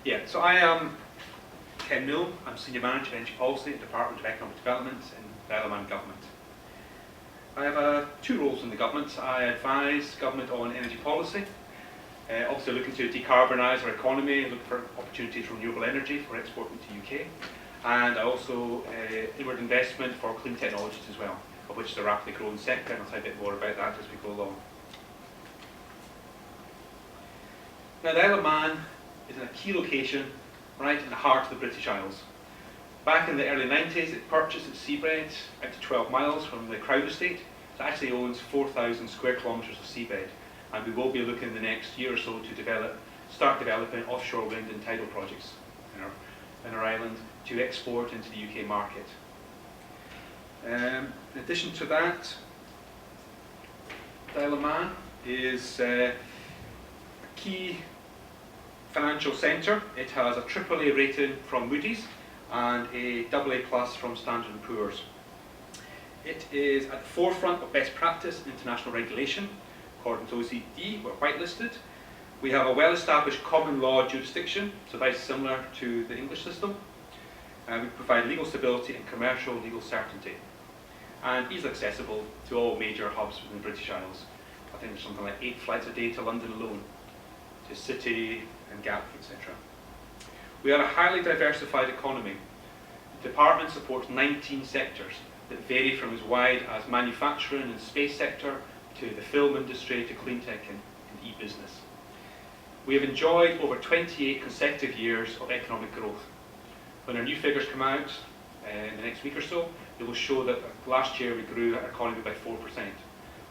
Yeah, so I am Ken Newell. I'm Senior Manager of Energy Policy at the Department of Economic Development in the Isle of Man Government. I have two roles in the government. I advise government on energy policy, obviously looking to decarbonise our economy, look for opportunities for renewable energy for export into the UK, and I also inward investment for clean technologies as well, of which is a rapidly growing sector, and I'll tell you a bit more about that as we go along. Now, the Isle of Man is in a key location right in the heart of the British Isles. Back in the early 90s, it purchased its seabed out to 12 miles from the Crown Estate. So it actually owns 4,000 square kilometres of seabed, and we will be looking in the next year or so to start developing offshore wind and tidal projects in our island to export into the UK market. In addition to that, the Isle of Man is a key financial centre. It has a AAA rating from Moody's and a AA+ from Standard & Poor's. It is at the forefront of best practice in international regulation. According to OECD, we're whitelisted. We have a well-established common law jurisdiction, so very similar to the English system. We provide legal stability and commercial legal certainty, and easily accessible to all major hubs within the British Isles. I think there's something like 8 flights a day to London alone, to City and Gatwick, etc. We are a highly diversified economy. The department supports 19 sectors that vary from as wide as manufacturing and space sector to the film industry to Cleantech and e-business. We have enjoyed over 28 consecutive years of economic growth. When our new figures come out in the next week or so, they will show that last year we grew our economy by 4%,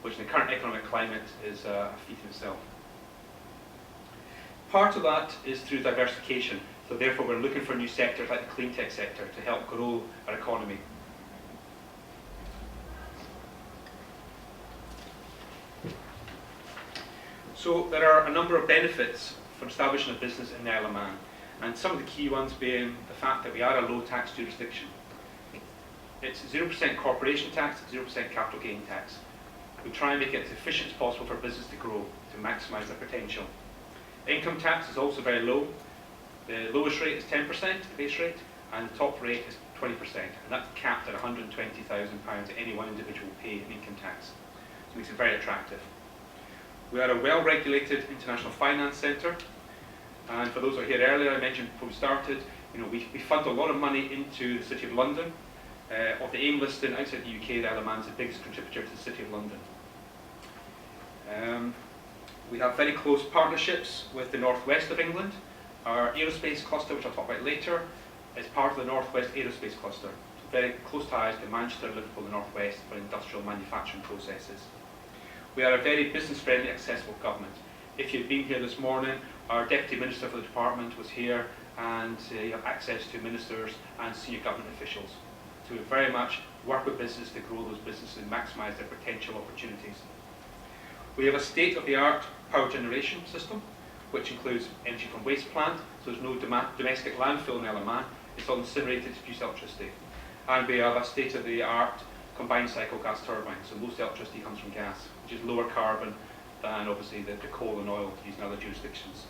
which in the current economic climate is a feat in itself. Part of that is through diversification, so therefore we're looking for new sectors like the Cleantech sector to help grow our economy. So there are a number of benefits for establishing a business in the Isle of Man, and some of the key ones being the fact that we are a low tax jurisdiction. It's 0% corporation tax, 0% capital gain tax. We try and make it as efficient as possible for business to grow, to maximise their potential. Income tax is also very low. The lowest rate is 10%, the base rate, and the top rate is 20%, and that's capped at £120,000 that any one individual will pay in income tax. So it makes it very attractive. We are a well-regulated international finance centre, and for those who were here earlier, I mentioned before we started, we fund a lot of money into the City of London. Of the AIM listing outside the UK, the Isle of Man is the biggest contributor to the City of London. We have very close partnerships with the northwest of England. Our aerospace cluster, which I'll talk about later, is part of the Northwest Aerospace Cluster. So very close ties to Manchester, Liverpool and the northwest for industrial manufacturing processes. We are a very business-friendly, accessible government. If you've been here this morning, our Deputy Minister for the department was here, and you have access to ministers and senior government officials. So we very much work with business to grow those businesses and maximise their potential opportunities. We have a state-of-the-art power generation system, which includes energy from waste plant, so there's no domestic landfill in the Isle of Man. It's all incinerated to produce electricity. And we have a state-of-the-art combined cycle gas turbine, so most electricity comes from gas, which is lower carbon than obviously the coal and oil used in other jurisdictions.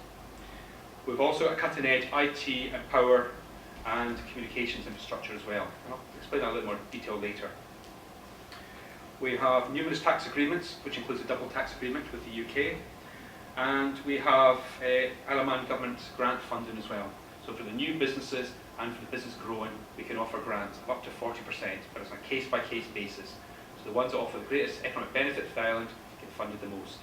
We've also got a cutting-edge IT and power and communications infrastructure as well. And I'll explain that in a little more detail later. We have numerous tax agreements, which includes a double tax agreement with the UK, and we have Isle of Man government grant funding as well. So for the new businesses and for the business growing, we can offer grants of up to 40%, but it's on a case-by-case basis. So the ones that offer the greatest economic benefit to the island get funded the most.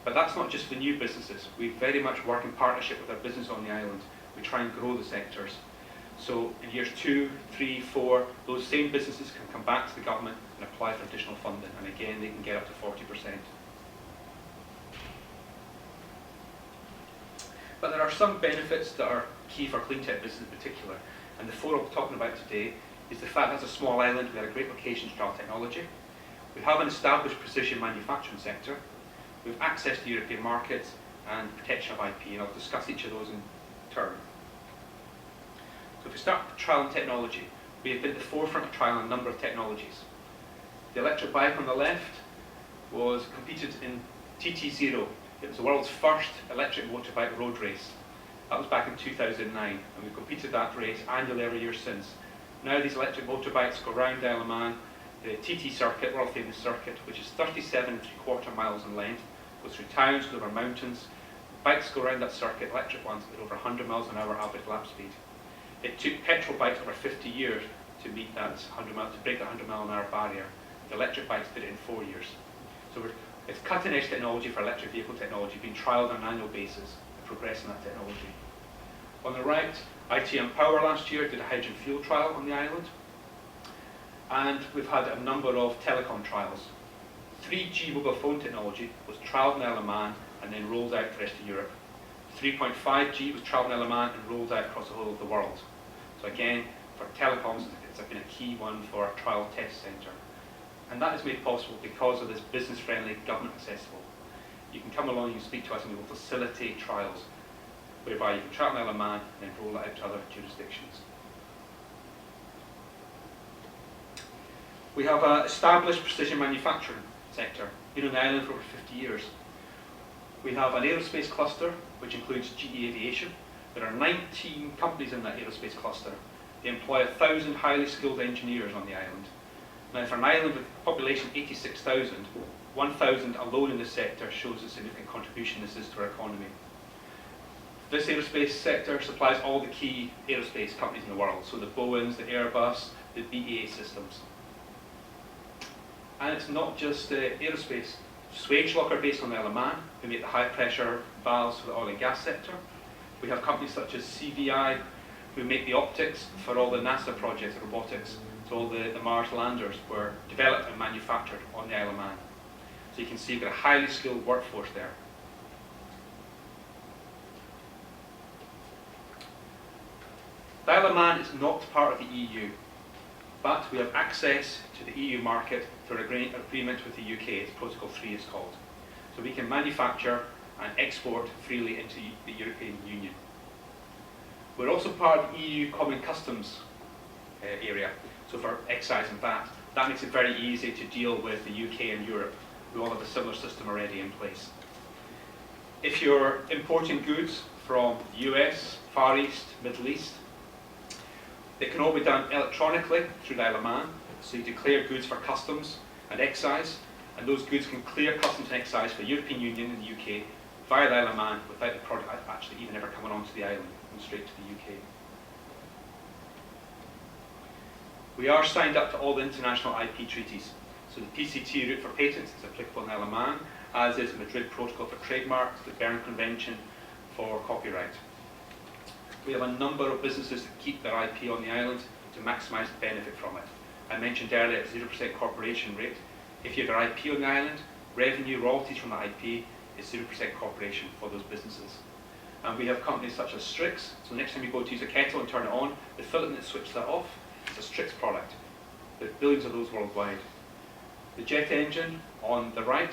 But that's not just for new businesses. We very much work in partnership with our business on the island. We try and grow the sectors. So in years 2, 3, 4, those same businesses can come back to the government and apply for additional funding, and again they can get up to 40%. But there are some benefits that are key for Cleantech business in particular, and the four I'll be talking about today is the fact that as a small island we have a great location to trial technology. We have an established precision manufacturing sector. We have access to European markets and protection of IP, and I'll discuss each of those in turn. So if we start with trial and technology, we have been at the forefront of trial on a number of technologies. The electric bike on the left was competed in TT0. It was the world's first electric motorbike road race. That was back in 2009, and we've competed that race annually every year since. Now these electric motorbikes go around the Isle of Man, the TT circuit, world famous circuit, which is 37.75 miles in length, goes through towns, goes over mountains. Bikes go around that circuit, electric ones, at over 100 miles an hour average lap speed. It took petrol bikes over 50 years to meet that 100 mile, to break the 100 mile an hour barrier. The electric bikes did it in 4 years. So it's cutting edge technology for electric vehicle technology, being trialled on an annual basis and progressing that technology. On the right, ITM Power last year did a hydrogen fuel trial on the island. And we've had a number of telecom trials. 3G mobile phone technology was trialled in the Isle of Man and then rolled out to the rest of Europe. 3.5G was trialled in the Isle of Man and rolled out across the whole of the world. So again, for telecoms, it's been a key one for a trial test centre. And that is made possible because of this business-friendly, government accessible. You can come along, you can speak to us, and we will facilitate trials, whereby you can trial in the Isle of Man and then roll it out to other jurisdictions. We have an established precision manufacturing sector, been on the island for over 50 years. We have an aerospace cluster, which includes GE Aviation. There are 19 companies in that aerospace cluster. They employ 1,000 highly skilled engineers on the island. Now, for an island with a population of 86,000, 1,000 alone in this sector shows the significant contribution this is to our economy. This aerospace sector supplies all the key aerospace companies in the world, so the Boeings, the Airbus, the BAE systems. And it's not just aerospace. Swagelok are based on the Isle of Man, who make the high pressure valves for the oil and gas sector. We have companies such as CVI, who make the optics for all the NASA projects, the robotics. So all the Mars landers were developed and manufactured on the Isle of Man. So you can see we've got a highly skilled workforce there. The Isle of Man is not part of the EU, but we have access to the EU market through an agreement with the UK. It's Protocol 3 is called. So we can manufacture and export freely into the European Union. We're also part of the EU Common Customs area. So for excise and VAT, that makes it very easy to deal with the UK and Europe, who all have a similar system already in place. If you're importing goods from the US, Far East, Middle East, it can all be done electronically through the Isle of Man. So you declare goods for customs and excise, and those goods can clear customs and excise for the European Union and the UK via the Isle of Man without the product actually even ever coming onto the island and straight to the UK. We are signed up to all the international IP treaties. So the PCT route for patents is applicable in the Isle of Man, as is the Madrid Protocol for trademarks, the Berne Convention for copyright. We have a number of businesses that keep their IP on the island to maximise the benefit from it. I mentioned earlier 0% corporation rate. If you have your IP on the island, revenue, royalties from that IP is 0% corporation for those businesses. And we have companies such as Strix. So next time you go to use a kettle and turn it on, the filament that switches that off, it's a Strix product. There are billions of those worldwide. The jet engine on the right,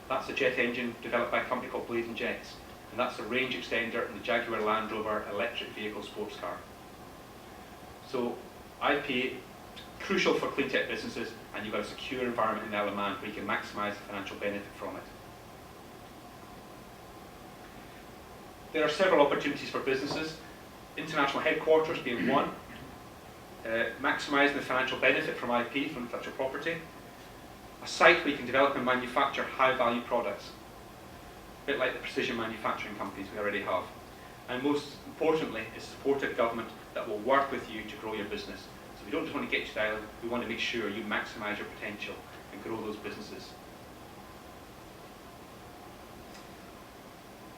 that's a jet engine developed by a company called Blazing Jets. And that's the range extender in the Jaguar Land Rover electric vehicle sports car. So IP, crucial for Cleantech businesses, and you've got a secure environment in the Isle of Man where you can maximise the financial benefit from it. There are several opportunities for businesses, international headquarters being one, maximising the financial benefit from IP, from intellectual property, a site where you can develop and manufacture high-value products, a bit like the precision manufacturing companies we already have. And most importantly, a supportive government that will work with you to grow your business. So we don't just want to get you to the island, we want to make sure you maximise your potential and grow those businesses.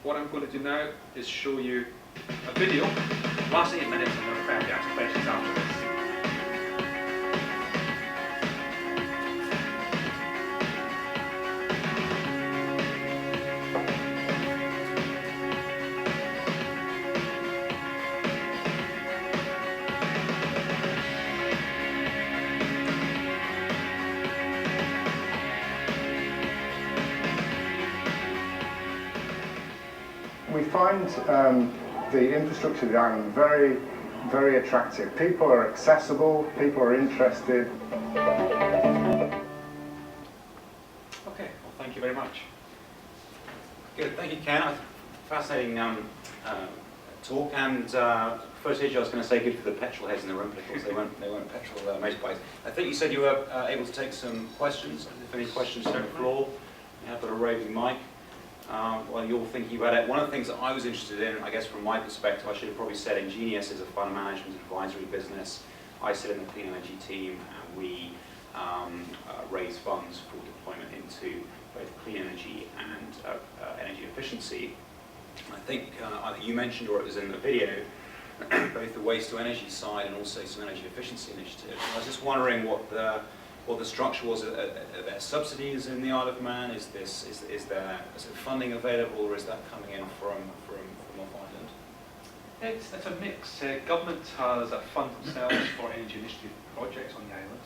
What I'm going to do now is show you a video, last 8 minutes, and then I'll answer questions after this. We find the infrastructure of the island very, very attractive. People are accessible, people are interested. Okay, well, thank you very much. Good, thank you, Ken. Fascinating talk, and footage. I was going to say good for the petrol heads in the room, but of course they weren't petrol motorbikes. I think you said you were able to take some questions. If any questions from the floor, you have got a roving mic. While you're thinking about it, one of the things that I was interested in, I guess from my perspective, I should have probably said Ingenious is a fund management advisory business. I sit in the clean energy team, and we raise funds for deployment into both clean energy and energy efficiency. I think either you mentioned or it was in the video, both the waste to energy side and also some energy efficiency initiatives. I was just wondering what the structure was. Are there subsidies in the Isle of Man? Is there funding available, or is that coming in from off island? It's a mix. Government has a fund themselves for energy initiative projects on the island,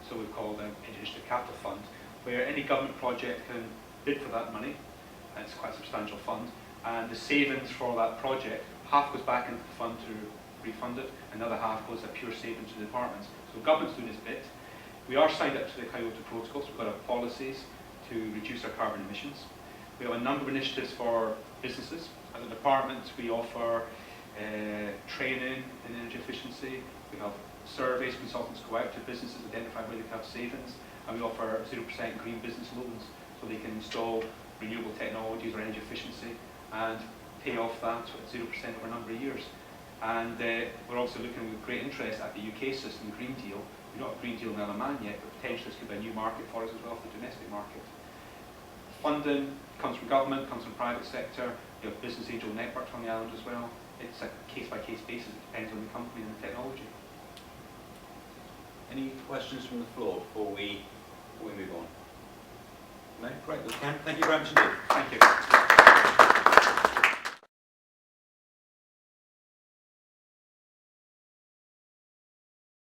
so we call them Energy Initiative Capital Fund, where any government project can bid for that money, and it's quite a substantial fund, and the savings for that project, half goes back into the fund to refund it, and the other half goes as pure savings to the departments. So government's doing its bit. We are signed up to the Kyoto Protocols. We've got our policies to reduce our carbon emissions. We have a number of initiatives for businesses. As a department, we offer training in energy efficiency. We have surveys, consultants go out to businesses, identify where they can have savings, and we offer 0% green business loans, so they can install renewable technologies or energy efficiency and pay off that at 0% over a number of years. And we're also looking with great interest at the UK system, the Green Deal. We're not a Green Deal in the Isle of Man yet, but potentially this could be a new market for us as well, for the domestic market. Funding comes from government, comes from private sector. We have business angel networks on the island as well. It's a case-by-case basis. It depends on the company and the technology. Any questions from the floor before we move on? No? Great. Well, Ken, thank you very much indeed. Thank you.